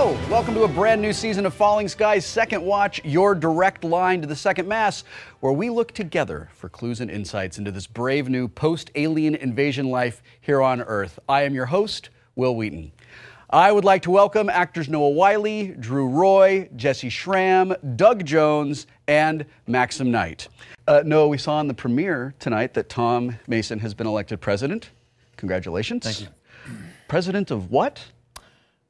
Hello, welcome to a brand new season of Falling Skies Second Watch, your direct line to the Second Mass, where we look together for clues and insights into this brave new post-alien invasion life here on Earth. I am your host, Wil Wheaton. I would like to welcome actors Noah Wiley, Drew Roy, Jesse Schramm, Doug Jones, and Maxim Knight. Noah, we saw in the premiere tonight that Tom Mason has been elected president. Congratulations. Thank you. President of what?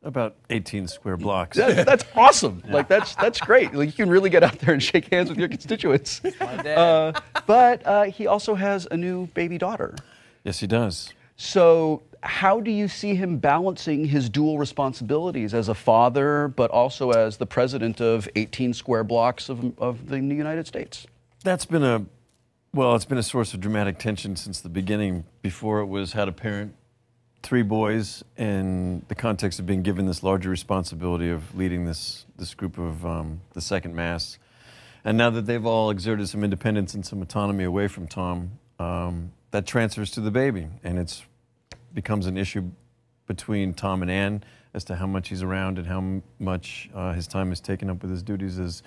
About 18 square blocks. That's awesome. Yeah. Like that's great. Like, you can really get out there and shake hands with your constituents. My dad. But he also has a new baby daughter. Yes, he does. So how do you see him balancing his dual responsibilities as a father, but also as the president of 18 square blocks of the United States? That's been it's been a source of dramatic tension since the beginning. Before it was how to parent 3 boys in the context of being given this larger responsibility of leading this group of the Second Mass. And now that they've all exerted some independence and some autonomy away from Tom, that transfers to the baby. And it becomes an issue between Tom and Ann as to how much he's around and how much his time is taken up with his duties as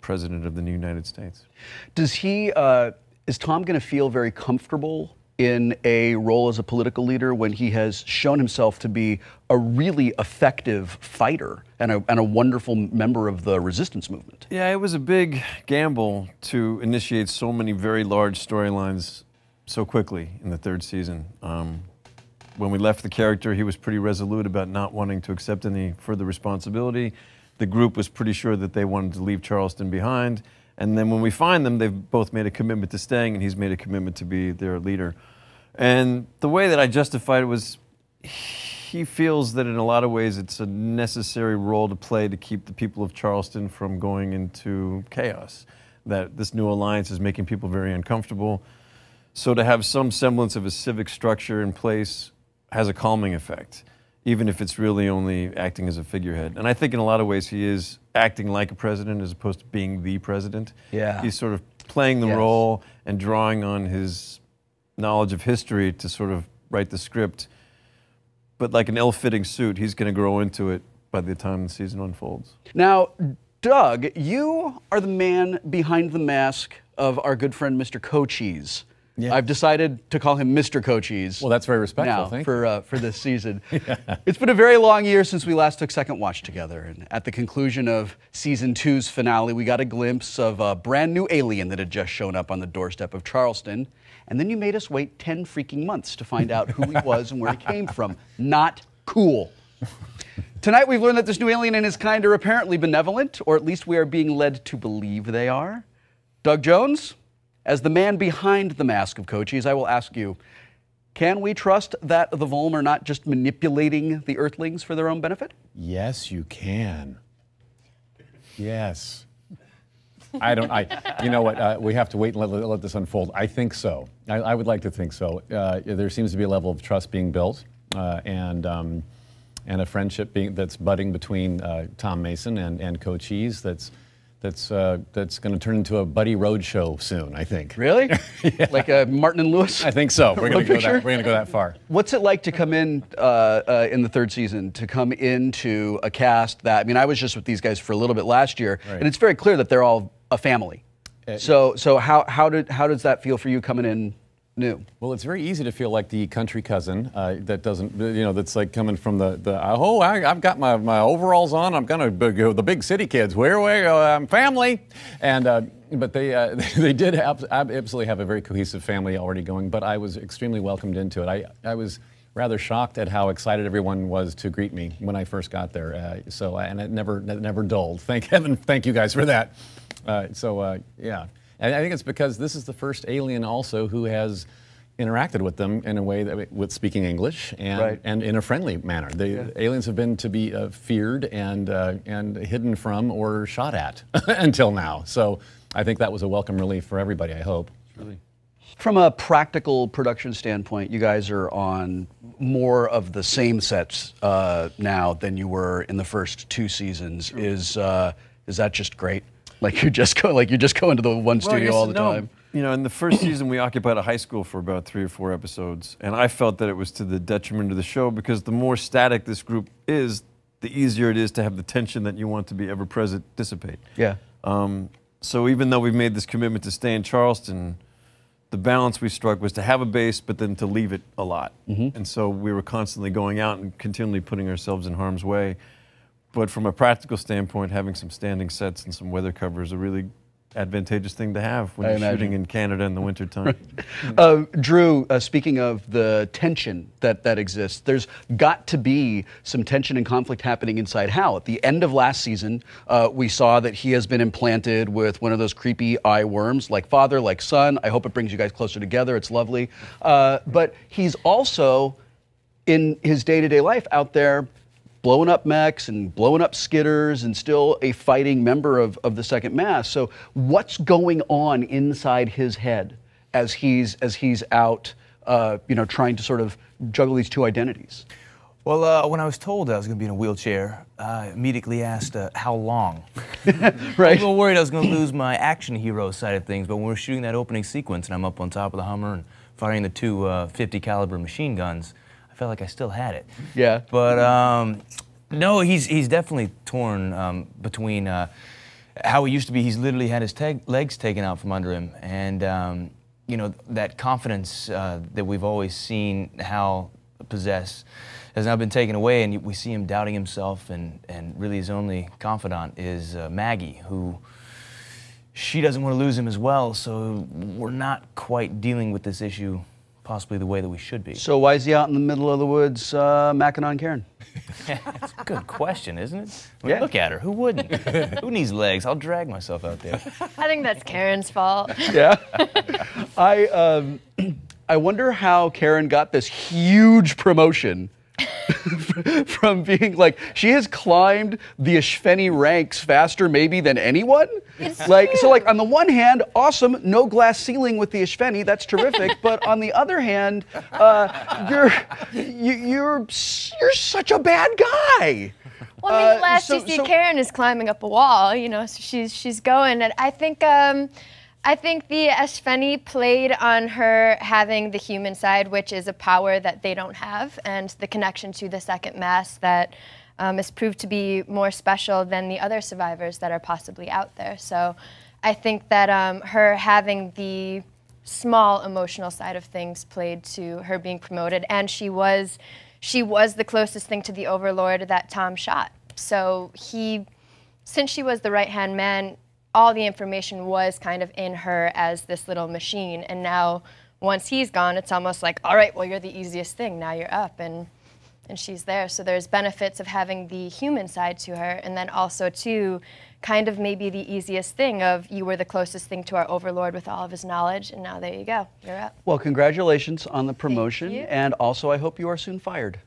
President of the United States. Is Tom going to feel very comfortable in a role as a political leader when he has shown himself to be a really effective fighter and a wonderful member of the resistance movement? Yeah, it was a big gamble to initiate so many very large storylines so quickly in the 3rd season. When we left the character, he was pretty resolute about not wanting to accept any further responsibility. The group was pretty sure that they wanted to leave Charleston behind. And then when we find them, they've both made a commitment to staying, and he's made a commitment to be their leader. And the way that I justified it was he feels that in a lot of ways it's a necessary role to play to keep the people of Charleston from going into chaos, that this new alliance is making people very uncomfortable. So to have some semblance of a civic structure in place has a calming effect, even if it's really only acting as a figurehead. And I think in a lot of ways he is acting like a president as opposed to being the president. Yeah. He's sort of playing the role and drawing on his knowledge of history to sort of write the script. But like an ill-fitting suit, he's going to grow into it by the time the season unfolds. Now, Doug, you are the man behind the mask of our good friend Mr. Cochise. Yeah. I've decided to call him Mr. Cochise. Well, that's very respectful. Now, thank you. For this season. Yeah. It's been a very long year since we last took Second Watch together. And at the conclusion of Season 2's finale, we got a glimpse of a brand new alien that had just shown up on the doorstep of Charleston. And then you made us wait 10 freaking months to find out who he was and where he came from. Not cool. Tonight we've learned that this new alien and his kind are apparently benevolent, or at least we are being led to believe they are. Doug Jones? As the man behind the mask of Cochise, I will ask you, can we trust that the Volm are not just manipulating the Earthlings for their own benefit? Yes, you can. Yes. You know what, we have to wait and let this unfold. I think so. I would like to think so. There seems to be a level of trust being built and a friendship that's budding between Tom Mason and Cochise that's going to turn into a buddy road show soon, I think. Really? Yeah. Like Martin and Lewis? I think so. We're going to go that far. What's it like to come in the 3rd season, to come into a cast that, I mean, I was just with these guys for a little bit last year, right, and it's very clear that they're all a family. So how does that feel for you coming in new? Well, it's very easy to feel like the country cousin that doesn't, that's like coming from I've got my overalls on. I'm gonna go the big city kids. Where I'm family, and but they did absolutely have a very cohesive family already going. But I was extremely welcomed into it. I was rather shocked at how excited everyone was to greet me when I first got there. And it never dulled. Thank heaven. Thank you guys for that. Yeah. And I think it's because this is the first alien also who has interacted with them in a way that, with speaking English and in a friendly manner. The aliens have been to be feared and hidden from or shot at until now. So I think that was a welcome relief for everybody, I hope. Really. From a practical production standpoint, you guys are on more of the same sets now than you were in the first 2 seasons. Is that just great? Like you just go into the one studio all the time. You know, in the first season, we occupied a high school for about 3 or 4 episodes, and I felt that it was to the detriment of the show because the more static this group is, the easier it is to have the tension that you want to be ever present dissipate. Yeah. So even though we've made this commitment to stay in Charleston, the balance we struck was to have a base, but then to leave it a lot. And so we were constantly going out and continually putting ourselves in harm's way. But from a practical standpoint, having some standing sets and some weather cover is a really advantageous thing to have when you're shooting in Canada in the wintertime. Drew, speaking of the tension that exists, there's got to be some tension and conflict happening inside Hal. At the end of last season, we saw that he has been implanted with one of those creepy eye worms, like father, like son. I hope it brings you guys closer together. It's lovely. But he's also, in his day-to-day life, out there blowing up mechs and blowing up skidders and still a fighting member of the Second Mass. So what's going on inside his head as he's out, trying to sort of juggle these two identities? Well, when I was told I was going to be in a wheelchair, I immediately asked how long. Right. I was a little worried I was going to lose my action hero side of things, but when we're shooting that opening sequence and I'm up on top of the Hummer and firing the two 50 caliber machine guns, felt like I still had it. Yeah. But no, he's definitely torn between how he used to be. He's literally had his legs taken out from under him, and that confidence that we've always seen Hal possess has now been taken away, and we see him doubting himself, and really his only confidant is Maggie, who she doesn't want to lose him as well. So we're not quite dealing with this issue possibly the way that we should be. So why is he out in the middle of the woods macking on Karen? That's a good question, isn't it? I mean, look at her. Who wouldn't? Who needs legs? I'll drag myself out there. I think that's Karen's fault. Yeah. I wonder how Karen got this huge promotion from being like, she has climbed the Ishveni ranks faster maybe than anyone. So on the one hand, awesome, no glass ceiling with the Ishveni, that's terrific. But on the other hand, you're such a bad guy. Well, I mean, the last you see Karen is climbing up a wall, so she's going, and I think the Ishveni played on her having the human side, which is a power that they don't have, and the connection to the Second Mass that has proved to be more special than the other survivors that are possibly out there. So I think that her having the small emotional side of things played to her being promoted, and she was the closest thing to the Overlord that Tom shot. So since she was the right-hand man, all the information was kind of in her as this little machine, and now once he's gone, it's almost like, all right, well, you're the easiest thing, now you're up, and she's there. So there's benefits of having the human side to her, and then also too, kind of maybe the easiest thing of you were the closest thing to our Overlord with all of his knowledge, and now there you go, you're up. Well, congratulations on the promotion, and also I hope you are soon fired.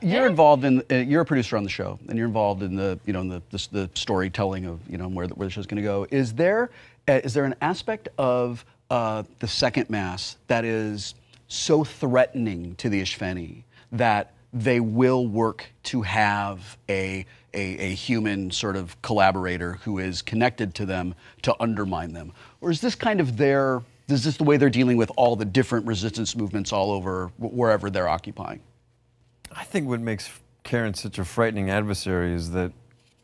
You're involved in, you're a producer on the show, and you're involved in the, the storytelling of, where the show's going to go. Is there an aspect of the Second Mass that is so threatening to the Ishveni that they will work to have a human sort of collaborator who is connected to them to undermine them? Or is this kind of is this the way they're dealing with all the different resistance movements all over wherever they're occupying? I think what makes Karen such a frightening adversary is that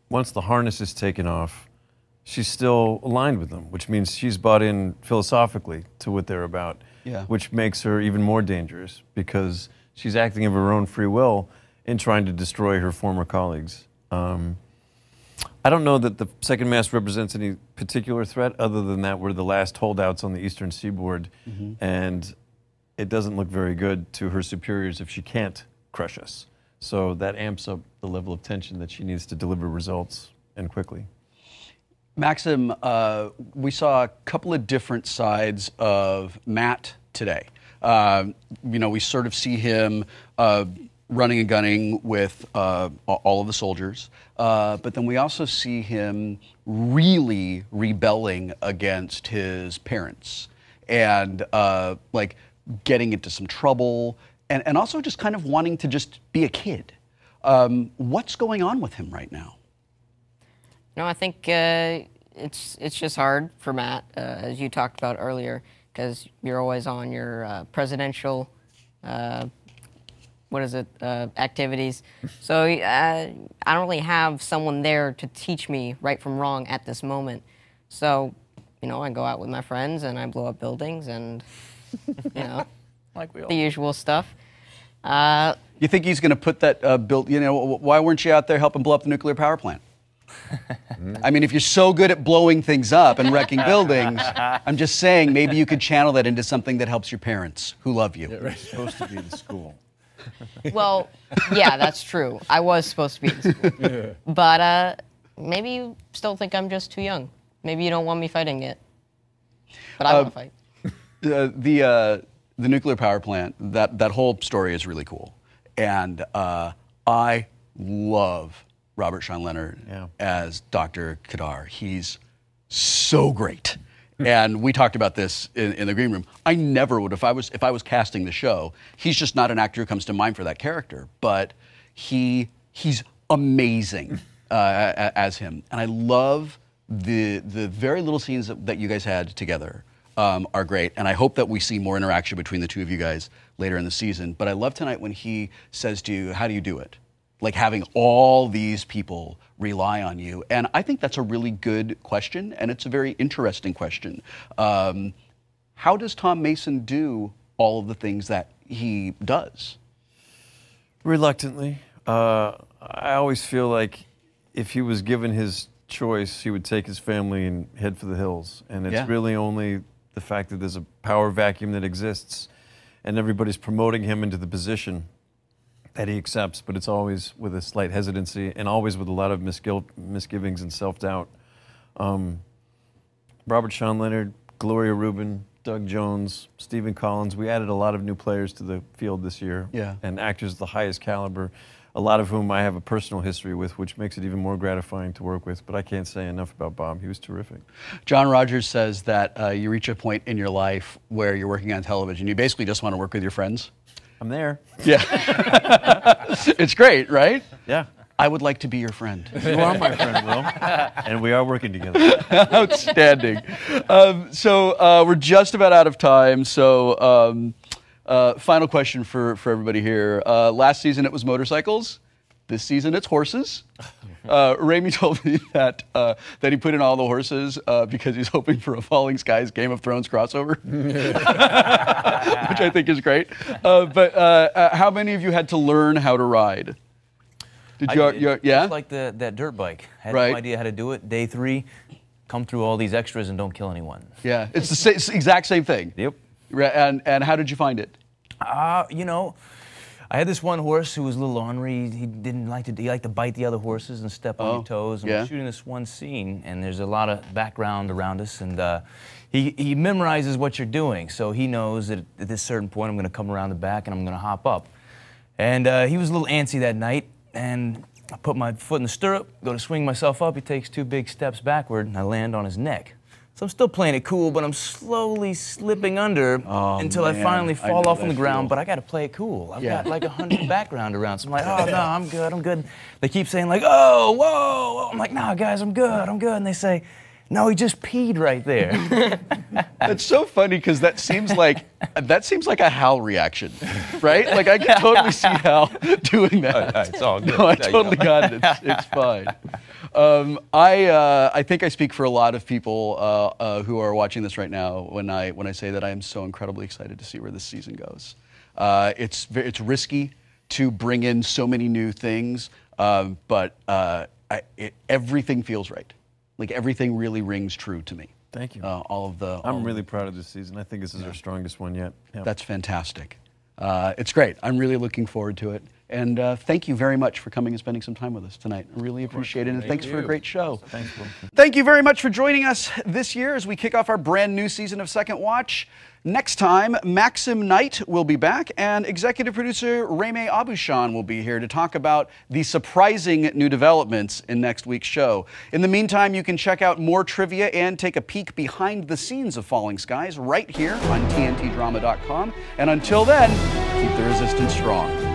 once the harness is taken off, she's still aligned with them, which means she's bought in philosophically to what they're about, which makes her even more dangerous because she's acting of her own free will in trying to destroy her former colleagues. I don't know that the Second Mass represents any particular threat other than that we're the last holdouts on the eastern seaboard, and it doesn't look very good to her superiors if she can't crush us. So that amps up the level of tension that she needs to deliver results, and quickly. Maxim, we saw a couple of different sides of Matt today. We sort of see him running and gunning with all of the soldiers, but then we also see him really rebelling against his parents and getting into some trouble, and also just kind of wanting to just be a kid. What's going on with him right now? No, I think it's just hard for Matt, as you talked about earlier, because you're always on your presidential activities. So I don't really have someone there to teach me right from wrong at this moment. So, I go out with my friends and I blow up buildings and, Like we all the usual stuff. You think he's going to put that why weren't you out there helping blow up the nuclear power plant? I mean, if you're so good at blowing things up and wrecking buildings, I'm just saying maybe you could channel that into something that helps your parents who love you. It's supposed to be the school. Well, yeah, that's true. I was supposed to be in school. But maybe you still think I'm just too young. Maybe you don't want me fighting yet. But I want to fight. The nuclear power plant, that whole story is really cool. And I love Robert Sean Leonard as Dr. Kadar. He's so great. And we talked about this in the green room. I never would, if I was casting the show, he's just not an actor who comes to mind for that character. But he's amazing as him. And I love the very little scenes that you guys had together. Are great, and I hope that we see more interaction between the two of you guys later in the season. But I love tonight when he says to you, how do you do it? Like having all these people rely on you. And I think that's a really good question, and it's a very interesting question. How does Tom Mason do all of the things that he does? Reluctantly. I always feel like if he was given his choice, he would take his family and head for the hills. And it's really only the fact that there's a power vacuum that exists and everybody's promoting him into the position that he accepts, but it's always with a slight hesitancy and always with a lot of misgivings and self-doubt. Robert Sean Leonard, Gloria Rubin, Doug Jones, Stephen Collins, we added a lot of new players to the field this year, and actors of the highest caliber, a lot of whom I have a personal history with, which makes it even more gratifying to work with. But I can't say enough about Bob. He was terrific. John Rogers says that you reach a point in your life where you're working on television. You basically just want to work with your friends. I'm there. Yeah. It's great, right? Yeah. I would like to be your friend. You are my friend, Will. And we are working together. Outstanding. So we're just about out of time. So final question for everybody here. Last season it was motorcycles. This season it's horses. Raimi told me that he put in all the horses because he's hoping for a Falling Skies Game of Thrones crossover, which I think is great. But how many of you had to learn how to ride? Just like that dirt bike. I had no idea how to do it. Day 3, come through all these extras and don't kill anyone. Yeah, it's the exact same thing. Yep. And how did you find it? I had this one horse who was a little ornery. He liked to bite the other horses and step on your toes. And we're shooting this one scene, and there's a lot of background around us, and he memorizes what you're doing, so he knows that at this certain point I'm going to come around the back and I'm going to hop up. And he was a little antsy that night, and I put my foot in the stirrup, go to swing myself up. He takes 2 big steps backward, and I land on his neck. So I'm still playing it cool, but I'm slowly slipping under until I finally fall off on the ground. But I got to play it cool. I've got like 100 background around. So I'm like, oh, no, I'm good. They keep saying like, oh, whoa. I'm like, no, guys, I'm good. And they say, no, he just peed right there. That's so funny because that seems like a Hal reaction, right? Like I can totally see Hal doing that. It's all good. No, I totally got it. It's fine. I think I speak for a lot of people who are watching this right now when I say that I am so incredibly excited to see where this season goes. It's risky to bring in so many new things, but everything feels right. Like everything really rings true to me. Thank you. I'm really proud of this season. I think this is our strongest one yet. Yep. That's fantastic. It's great. I'm really looking forward to it. And thank you very much for coming and spending some time with us tonight. I really appreciate it. And thanks for a great show. Thanks, Will. Thank you very much for joining us this year as we kick off our brand new season of Second Watch. Next time, Maxim Knight will be back, and executive producer Raymay Abushan will be here to talk about the surprising new developments in next week's show. In the meantime, you can check out more trivia and take a peek behind the scenes of Falling Skies right here on TNTDrama.com. And until then, keep the resistance strong.